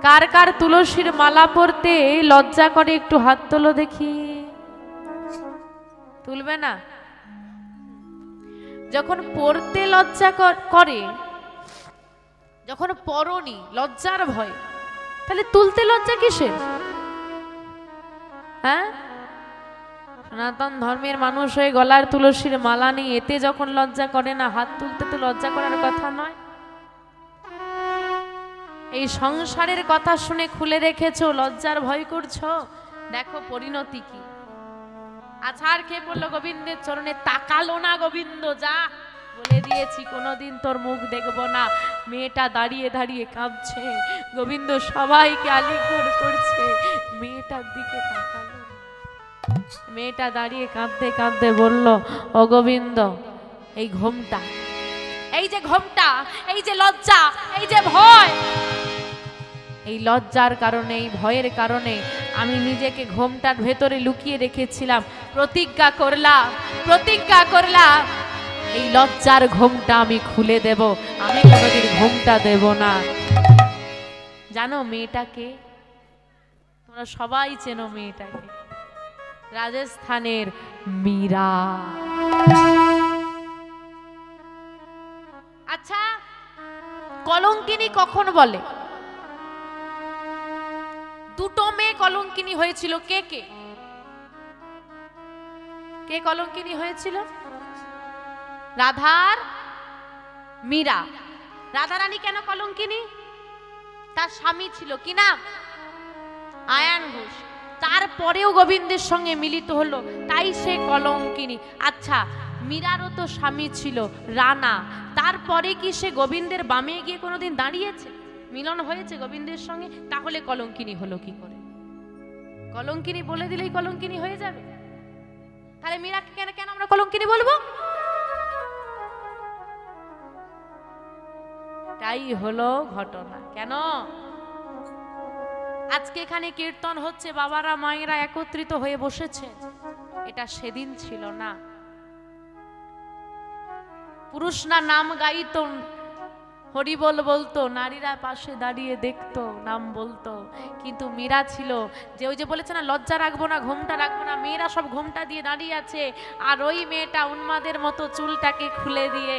কার কার তুলসীর মালা পরতে লজ্জা করে একটু হাত তোলো দেখি। তুলবে না? যখন পড়তে লজ্জা করে, যখন পরনি লজ্জার ভয়, তাহলে তুলতে লজ্জা কিসের? হ্যাঁ, সনাতন ধর্মের মানুষ হয়ে গলার তুলসীর মালা নেই, এতে যখন লজ্জা করে না, হাত তুলতে তো লজ্জা করার কথা নয়। এই সংসারের কথা শুনে খুলে রেখেছো, লজ্জার ভয় করছো, দেখো পরিণতি কি। আছাড় খেয়ে পড়লো গোবিন্দের চরণে, তাকালো না গোবিন্দ, যা বলে দিয়েছি কোনোদিন তোর মুখ দেখবো না। মেয়েটা দাঁড়িয়ে দাঁড়িয়ে কাঁদছে, গোবিন্দ সবাইকে আলিঙ্গন করছে, মেয়েটার দিকে তাকালো। মেয়েটা দাঁড়িয়ে কাঁদতে কাঁদতে বলল, ও গোবিন্দ, এই ঘোমটা, এই যে ঘোমটা, এই যে লজ্জা, এই যে ভয়, এই লজ্জার কারণে, এই ভয়ের কারণে আমি নিজেকে ঘোমটার ভেতরে লুকিয়ে রেখেছিলাম। প্রতিজ্ঞা করলাম এই লজ্জার ঘোমটা আমি খুলে দেব, আমি কোনোদিন ঘোমটা দেব না। জানো মেয়েটাকে? তোমরা সবাই চেনো মেয়েটাকে, রাজস্থানের মীরা। আচ্ছা, কলঙ্কিনী কখন বলে? দুটো মেয়ে কলঙ্কিনী হয়েছিল। কে কে কে কলঙ্কিনী হয়েছিল? রাধার মীরা। রাধারানী কেন কলঙ্কিনী? তার স্বামী ছিল, কি নাম? আয়ান ঘোষ। তারপরেও গোবিন্দের সঙ্গে মিলিত হলো, তাই সে কলঙ্কিনী। আচ্ছা, মীরারও তো স্বামী ছিল রানা, তারপরে কি সে গোবিন্দের বামে গিয়ে কোনোদিন দাঁড়িয়েছে, মিলন হয়েছে গোবিন্দের সঙ্গে? তাহলে কলঙ্কিনী হলো কি করে? কলঙ্কিনী বলে দিলেই কলঙ্কিনী হয়ে যাবে? তাহলে মীরাকে কেন কেন আমরা কলঙ্কিনী বলবো? তাই হলো ঘটনা। কেন আজকে এখানে কীর্তন হচ্ছে, বাবারা মায়েরা একত্রিত হয়ে বসেছে, এটা সেদিন ছিল না। পুরুষরা নাম গাইতো, হরিবল বলতো, নারীরা পাশে দাঁড়িয়ে দেখতো, নাম বলতো। কিন্তু মীরা ছিল যে, ওই যে বলেছে না লজ্জা রাখবো না, ঘোমটা রাখবো না, মেয়েরা সব ঘোমটা দিয়ে দাঁড়িয়ে আছে, আর ওই মেয়েটা উন্মাদের মতো চুলটাকে খুলে দিয়ে,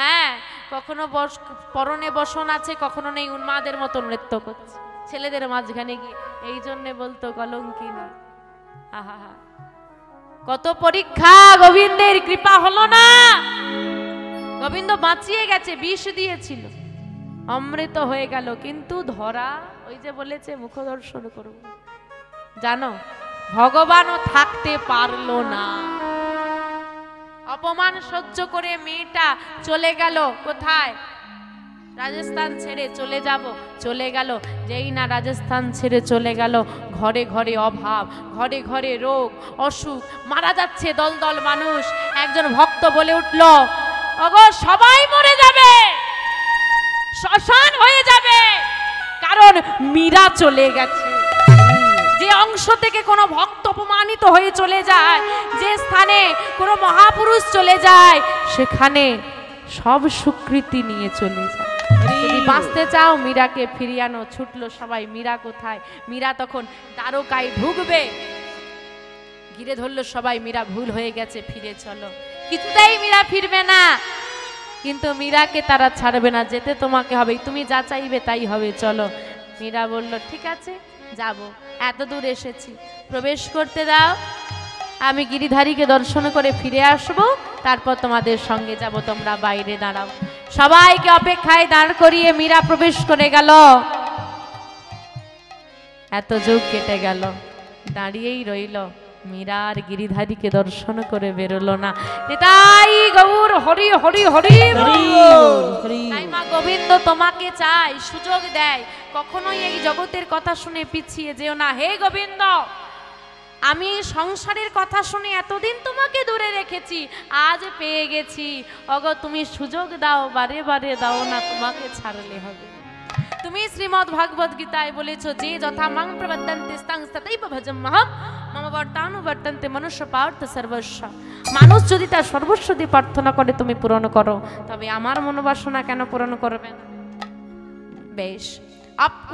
হ্যাঁ, কখনো পরনে বসন আছে, কখনো নেই, উন্মাদের মতো নৃত্য করছে ছেলেদের মাঝখানে গিয়ে। এই জন্যে বলতো কলঙ্কিনী। আহা, কত পরীক্ষা, গোবিন্দের কৃপা হলো না। গোবিন্দ বাঁচিয়ে গেছে, বিষ দিয়েছিল, অমৃত হয়ে গেল, কিন্তু ধরা, ওই যে বলেছে মুখ দর্শন করব। জানো, ভগবানও থাকতে পারলো না। অপমান সহ্য করে মেয়েটা চলে গেল কোথায়? রাজস্থান ছেড়ে চলে গেল। যেই না রাজস্থান ছেড়ে চলে গেল, ঘরে ঘরে অভাব, ঘরে ঘরে রোগ অসুখ, মারা যাচ্ছে দল দল মানুষ। একজন ভক্ত বলে উঠল, ওগো সবাই মরে যাবে, শ্মশান হয়ে যাবে, কারণ মীরা চলে গেছে। যে অংশ থেকে কোনো ভক্ত অপমানিত হয়ে চলে যায়, যে স্থানে কোনো মহাপুরুষ চলে যায়, সেখানে সব স্বীকৃতি নিয়ে চলে যায়। যদি বাঁচতে চাও মীরাকে ফিরিয়ে আনো। ছুটলো সবাই, মীরা কোথায়? মীরা তখন দ্বারকায় ঢুকবে, ঘিরে ধরলো সবাই, মীরা ভুল হয়ে গেছে, ফিরে চলো। কিছুতেই মীরা ফিরবে না, কিন্তু মীরাকে তারা ছাড়বে না, যেতে তোমাকে হবে, তুমি যা চাইবে তাই হবে, চলো। মীরা বলল, ঠিক আছে যাব, এত দূর এসেছি, প্রবেশ করতে দাও, আমি গিরিধারীকে দর্শন করে ফিরে আসব, তারপর তোমাদের সঙ্গে যাব, তোমরা বাইরে দাঁড়াও। সবাইকে অপেক্ষায় দাঁড় করিয়ে মীরা প্রবেশ করে গেল। এত যুগ কেটে গেল, দাঁড়িয়েই রইল। মীরা আর গিরিধারীকে দর্শন করে বেরোলো না। তাই গৌর হরি হরি হরি। তাই মা গোবিন্দ তোমাকে চাই, সুযোগ দেয়, কখনোই এই জগতের কথা শুনে পিছিয়ে যেও না। হে গোবিন্দ, আমি সংসারের কথা শুনে এতদিন তোমাকে দূরে রেখেছি, আজ পেয়ে গেছি, ওগো তুমি সুযোগ দাও, বারে বারে দাও না, তোমাকে ছাড়লে হবে। তুমি শ্রীমদ্ ভাগবত গীতায় বলেছো, যে যথা মাং প্রবদ্ধন্তে স্তাং তথৈব ভজম্যহম মম বর্তানুবর্তন্তে মনুষ্য পার্থ সর্বস্ব। মানুষ যদি তার সর্বস্ব দিয়ে প্রার্থনা করে তুমি পূরণ করো, তবে আমার মনোবাসনা কেন পূরণ করবে না? বেশ,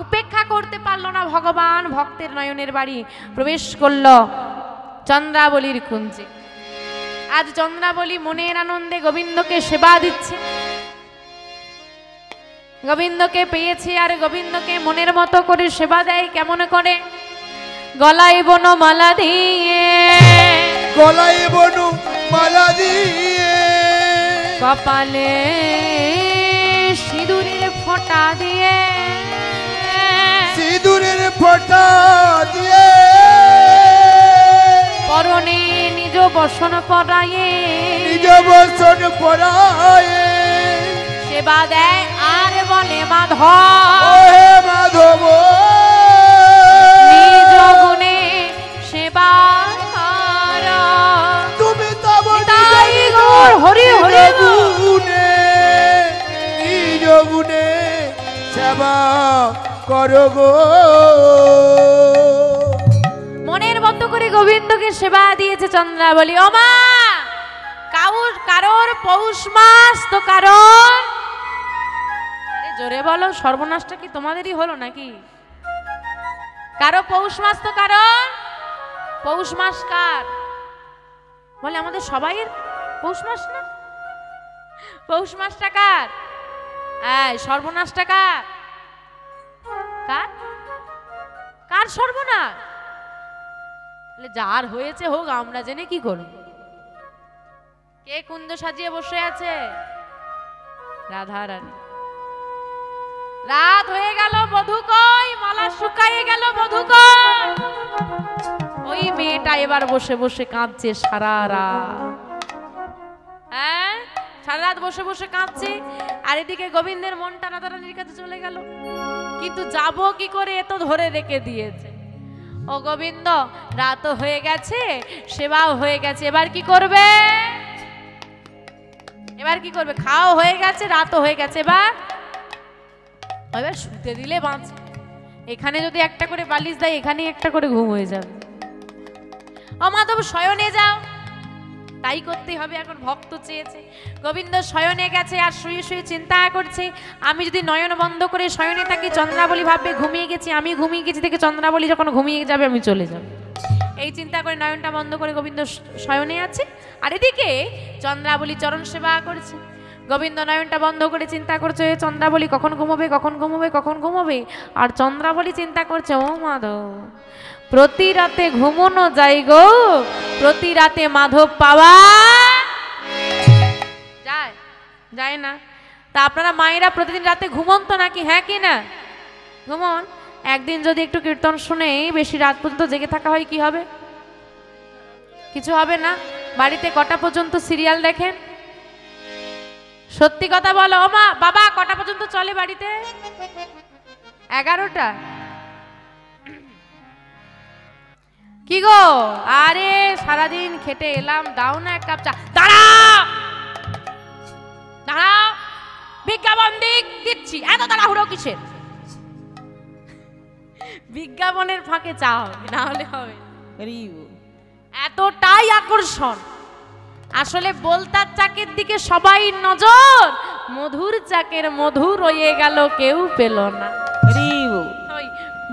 উপেক্ষা করতে ভগবান ভক্তের নয়নের বাড়ি প্রবেশ করল চন্দ্রাবলীর কুঞ্জে। আজ চন্দ্রাবলী মনের আনন্দে গোবিন্দকে সেবা দিচ্ছে। গোবিন্দকে পেয়েছে আর গোবিন্দকে মনের মতো করে সেবা দেয়। কেমন করে? গলায় বনমালা দিয়ে, গলায় বনমালা দিয়ে, কপালে সিঁদুরের ফোঁটা দিয়ে, সিঁদুরের ফোঁটা দিয়ে, পরনে নিজ বসন পরায়ে, নিজ বসন পরায়ে সেবা দেয় আর বলে মাধব, ওহে মাধব, নিজ গুণে সেবা কর। তুমি তব নিতাই গৌর হরি হরি গুণে, নিজ গুণে সেবা করো গো। মনের মতো করে গোবিন্দকে সেবা দিয়েছে চন্দ্রাবলী। ও মা, কারোর পৌষ মাস তো কারোর, জোরে বলো, সর্বনাশটা কি তোমাদেরই হলো নাকি? কারো পৌষ মাস তো কারোর। পৌষ মাস কার? বলে আমাদের সবাইয়ের পৌষ মাস না? পৌষ মাসটা কার? সর্বনাশটা কার? কার কার সর্বনাশ? যার হয়েছে হোক, আমরা জেনে কি করব? কে কুঞ্জ সাজিয়ে বসে আছে? রাধা রানী। রাত হয়ে গেল, বধূ কই? মালা শুকায়ে গেল, বধূ কই? ওই মেয়েটা এবার বসে বসে কাঁদছে সারা রাত। হ্যাঁ, সারা রাত বসে বসে কাঁদছে। আর এদিকে গোবিন্দের মনটা রাধারানীর কাছে চলে গেল। কিন্তু যাব কি করে? এ তো ধরে রেখে দিয়েছে। ও গোবিন্দ, রাতও হয়ে গেছে, সেবাও হয়ে গেছে, এবার কি করবে? এবার কি করবে? খাওয়া হয়ে গেছে, রাতও হয়ে গেছে, এবার শুতে দিলে বাঁচে। এখানে যদি একটা করে বালিশ দেয়, এখানে একটা করে ঘুম হয়ে যাবে। ও মাধব, শয়নে যাও। তাই করতেই হবে, এখন ভক্ত চেয়েছে। গোবিন্দ শয়নে গেছে আর শুয়ে শুয়ে চিন্তা করছে, আমি যদি নয়ন বন্ধ করে শয়নে থাকি, চন্দ্রাবলী ভাববে ঘুমিয়ে গেছি, আমি ঘুমিয়ে গেছি থেকে চন্দ্রাবলী যখন ঘুমিয়ে যাবে আমি চলে যাব। এই চিন্তা করে নয়নটা বন্ধ করে গোবিন্দ শয়নে আছে। আর এদিকে চন্দ্রাবলী চরণ সেবা করছে। গোবিন্দ নয়নটা বন্ধ করে চিন্তা করছে, চন্দ্রাবলী কখন ঘুমোবে, কখন ঘুমোবে, কখন ঘুমোবে। আর চন্দ্রাবলী চিন্তা করছে, ও মাধব, প্রতি রাতে ঘুমোনো যাই গো, প্রতি রাতে মাধব পাওয়া যায়? যায় না। তা আপনারা মায়েরা প্রতিদিন রাতে ঘুমন তো নাকি? হ্যাঁ কি না? ঘুমন। একদিন যদি একটু কীর্তন শুনে বেশি রাত পর্যন্ত জেগে থাকা হয়, কি হবে? কিছু হবে না। বাড়িতে কটা পর্যন্ত সিরিয়াল দেখেন? সত্যি কথা বলো। ও মা, বাবা, কটা পর্যন্ত চলে বাড়িতে? 11টা। কি গো? আরে সারাদিন খেটে এলাম, দাও না এক কাপ চা। দাঁড়াও দাঁড়াও, বিজ্ঞাপন দিচ্ছি, এত তাড়াহুড়ো কিসের? বিজ্ঞাপনের ফাঁকে চা হবে, না হলে হবে? এতটাই আকর্ষণ। আসলে বোলতার চাকের দিকে সবাই নজর, মধুর চাকের মধু রয়ে গেল, কেউ পেল না। ওই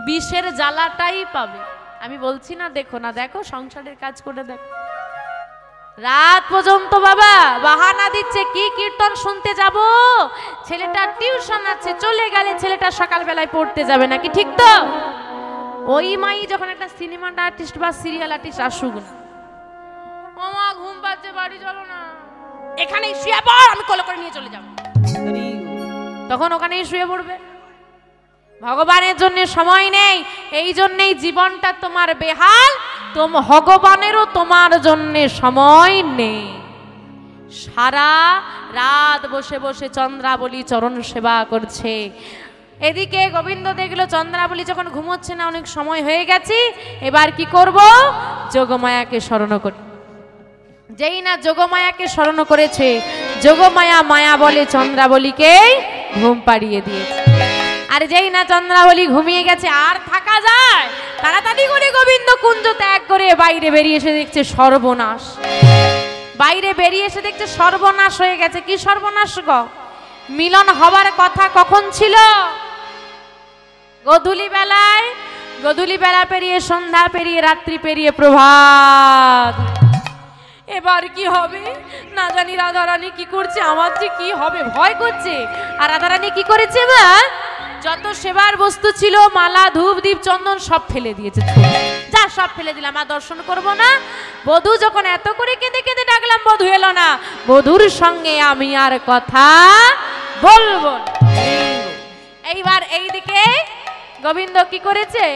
বিষের জ্বালাটাই পাবে। আমি বলছি না দেখো না, দেখো সংসারের কাজ করে দেখো। রাত পর্যন্ত বাবা বাহানা দিচ্ছে, কি কীর্তন শুনতে যাব, ছেলেটার টিউশন আছে, চলে গেলে ছেলেটা সকালবেলায় পড়তে যাবে নাকি, ঠিক তো? ওই মাই যখন একটা সিনেমার আর্টিস্ট বা সিরিয়াল আর্টিস্ট আসুক, মামা ঘুম পাচ্ছে, বাড়ি চলো না, এখানেই শুয়ে পড়, আমি কোলে করে নিয়ে চলে যাব। তখন ওখানেই শুয়ে পড়বে। ভগবানের জন্য সময় নেই, এই জন্যই জীবনটা তোমার বেহাল। ভগবানেরও তোমার জন্য সময় নেই। সারা রাত বসে বসে চন্দ্রাবলী চরণ সেবা করছে। এদিকে গোবিন্দ দেখলো চন্দ্রাবলী যখন ঘুমোচ্ছে না, অনেক সময় হয়ে গেছে, এবার কি করব? যোগমায়াকে স্মরণ করি। যেই না যোগমায়াকে স্মরণ করেছে, যোগমায়া মায়া বলে চন্দ্রাবলীকে ঘুম পাড়িয়ে দিয়েছে। আর যেই না চন্দ্রাবলী ঘুমিয়ে গেছে, আর থাকা যায়? তাড়াতাড়ি করে গোবিন্দ কুঞ্জ ত্যাগ করে বাইরে বেরিয়ে এসে দেখছে সর্বনাশ। বাইরে বেরিয়ে এসে দেখছে সর্বনাশ হয়ে গেছে। কি সর্বনাশ গো? মিলন হবার কথা কখন ছিল? গোধূলি বেলায় গধূলি বেলা পেরিয়ে সন্ধ্যা পেরিয়ে রাত্রি পেরিয়ে প্রভাত। এবার কি হবে না জানি। রাধারানী কি করছে, আমার যে কি হবে ভয় করছে। আর রাধারানী কি করেছে মা, যত সেবার বস্তু ছিল মালা ধূপ দীপ চন্দন সব ফেলে দিয়েছে। যা সব ফেলে দিলাম, আর দর্শন করব না। বধূ যখন এত করে কেঁদে কেঁদে ডাকলাম, বধূ এলো না। বধূর সঙ্গে আমি আর কথা বলবো না। এইবার এইদিকে গোবিন্দ কি করেছে,